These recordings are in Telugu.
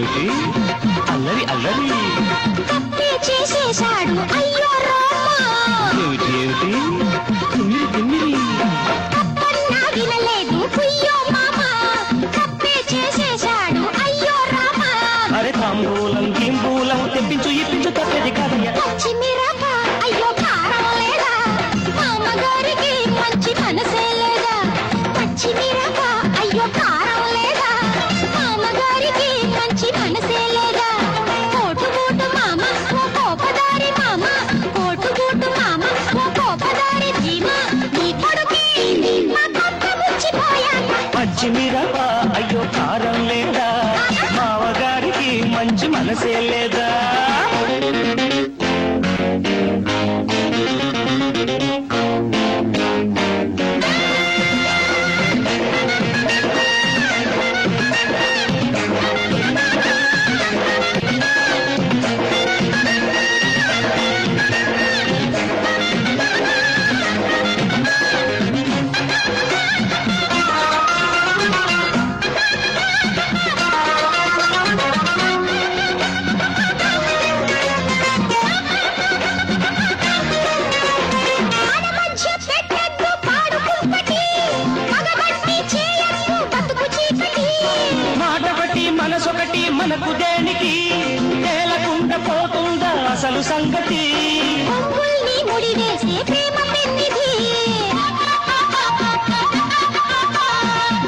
ఏమిటి అల్లరి అల్లరి తప్పే చేసేశాడు అయ్యో రామా. ఏమిటి ఏమిటి తిమ్మిరి తిమ్మిరి తప్పన్నా వినలేదు పుయ్యో మామా. తప్పే చేసేశాడు అయ్యో రామా. అరే తాంబూలం గింబూలం తెప్పించు ఇప్పించు తప్పేది కాదయ్యా. పచ్చిమిరప అయ్యో కారం లేదా, మామగారికి మంచి మనసే లేదా. పచ్చిమిరప అయ్యో కారం లేదా, మామగారికి మంచి మనసే లేదా. కోటుగూటు మామ ఓ కోపదారి మామ, కోటుగూటు మామ ఓ కోపదారి ధీమ. నీ కొడుకే మా కొంప ముచ్చిపోయాక. పచ్చిమిరప అయ్యో కారం లేదా, మావగారికి మంచి మనసే లేదా. మన మధ్య పెట్టద్దు పాడు కుంపటి, మగబట్టి చేయద్దు బతుకు చీకటి. మాట బట్టి మనసొకటి మనకు దేనికి, తేలకుండా పోతుందా అసలు సంగతి. పొంగుల్ని ముడివేసే ప్రేమ పెన్నిది,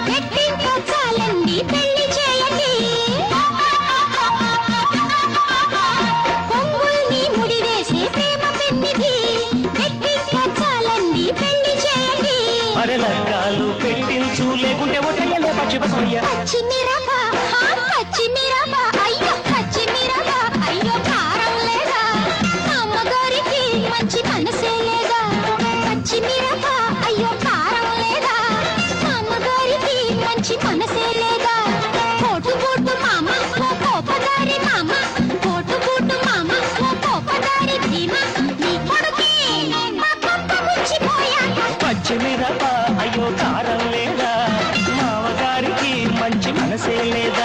పెట్టించాలండి పెళ్లి చేయండి. పొంగుల్ని ముడివేసే ప్రేమ పెన్నిది, పెట్టించాలండి పెళ్లి చేయండి. అరే లగ్గాలు పెట్టించు లేకుంటే ఒట్టగలే పచ్చిపసయ్య. పచ్చిమిరప పచ్చిమిరప అయ్యో పచ్చిమిరప అయ్యో కారం లేదా, అమ్మగారికి మంచి మనసే లేదా. పచ్చిమిరప అయ్యో కారం లేదా, అమ్మగారికి మంచి మనసే లేదా. కోటుగూటు మామ ఓ కోపదారి మామ, కోటుగూటు మామ ఓ కోపదారి ధీమ. నీ కొడుకే మా కొంప ముచ్చిపోయాక. పచ్చిమిరప అయ్యో కారం లేదా, మావగారికి మంచి మనసే లేదా.